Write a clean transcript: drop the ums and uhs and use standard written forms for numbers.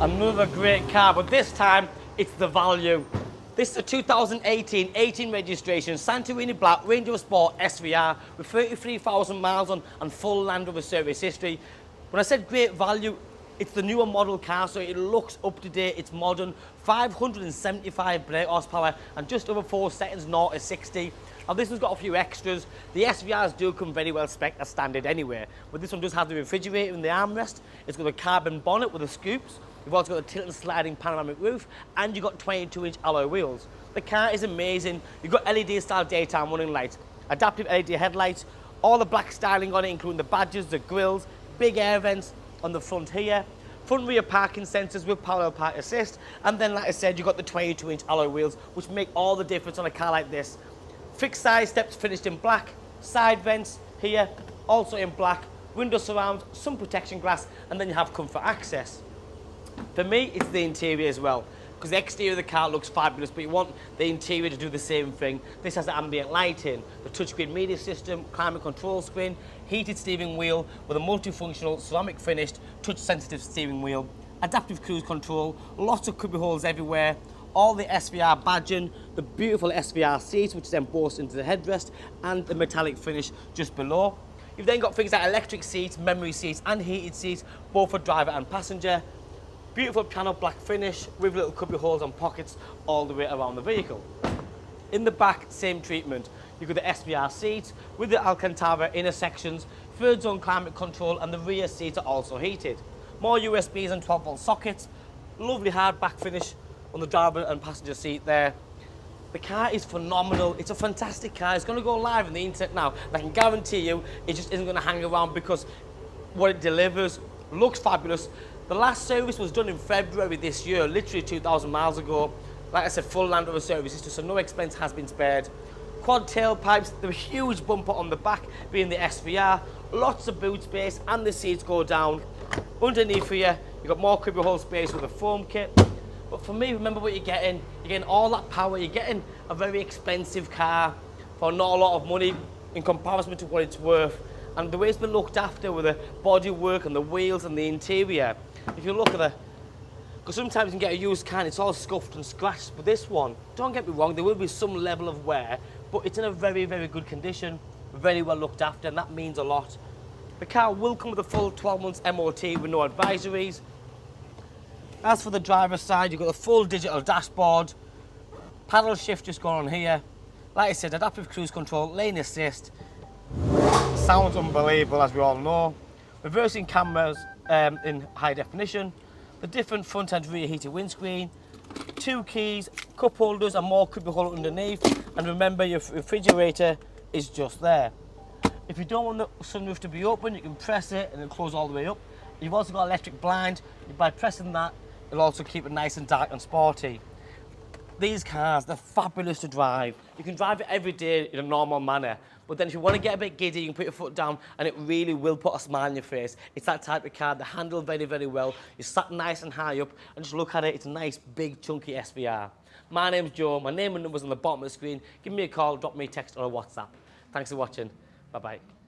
Another great car, but this time it's the value. This is a 2018 18 registration Santorini Black Range Rover Sport SVR with 33,000 miles on and full Land Rover service history. When I said great value, it's the newer model car, so it looks up to date, it's modern, 575 brake horsepower and just over 4 seconds 0 to 60. Now this one's got a few extras. The SVRs do come very well spec'd as standard anyway, but this one does have the refrigerator in the armrest. It's got a carbon bonnet with the scoops. You've also got a tilt and sliding panoramic roof, and you've got 22-inch alloy wheels. The car is amazing. You've got LED-style daytime running lights, adaptive LED headlights, all the black styling on it, including the badges, the grills, big air vents on the front here, front rear parking sensors with parallel park assist, and then, like I said, you've got the 22-inch alloy wheels, which make all the difference on a car like this. Fixed side steps finished in black, side vents here, also in black, window surrounds, sun protection glass, and then you have comfort access. For me, it's the interior as well, because the exterior of the car looks fabulous, but you want the interior to do the same thing. This has the ambient lighting, the touchscreen media system, climate control screen, heated steering wheel with a multifunctional ceramic finished touch-sensitive steering wheel, adaptive cruise control, lots of cubby holes everywhere, all the SVR badging, the beautiful SVR seats which is embossed into the headrest, and the metallic finish just below. You've then got things like electric seats, memory seats and heated seats, both for driver and passenger. Beautiful piano black finish with little cubby holes and pockets all the way around the vehicle. In the back, same treatment. You've got the SVR seats with the Alcantara inner sections, third zone climate control, and the rear seats are also heated. More USBs and 12-volt sockets. Lovely hard back finish on the driver and passenger seat there. The car is phenomenal. It's a fantastic car. It's going to go live on the internet now. And I can guarantee you it just isn't going to hang around, because what it delivers looks fabulous. The last service was done in February this year, literally 2,000 miles ago. Like I said, full Land Rover service history, so no expense has been spared. Quad tailpipes, the huge bumper on the back being the SVR, lots of boot space, and the seats go down. Underneath here, you've got more cubby hole space with a foam kit. But for me, remember what you're getting. You're getting all that power. You're getting a very expensive car for not a lot of money in comparison to what it's worth. And the way it's been looked after with the bodywork and the wheels and the interior, if you look at the, because sometimes you can get a used car and it's all scuffed and scratched, but this one, don't get me wrong, there will be some level of wear, but it's in a very, very good condition, very well looked after, and that means a lot. The car will come with a full 12 months MOT with no advisories. As for the driver's side, you've got the full digital dashboard, paddle shift just going on here. Like I said, adaptive cruise control, lane assist. Sounds unbelievable, as we all know. Reversing cameras in high definition. The different front and rear heated windscreen. 2 keys, cup holders and more cubby hole underneath. And remember, your refrigerator is just there. If you don't want the sunroof to be open, you can press it and it'll close all the way up. You've also got electric blind. By pressing that, it'll also keep it nice and dark and sporty. These cars, they're fabulous to drive. You can drive it every day in a normal manner, but then if you want to get a bit giddy, you can put your foot down and it really will put a smile on your face. It's that type of car. They handle very, very well. You're sat nice and high up, and just look at it. It's a nice, big, chunky SVR. My name's Joe. My name and number's on the bottom of the screen. Give me a call, drop me a text or a WhatsApp. Thanks for watching. Bye-bye.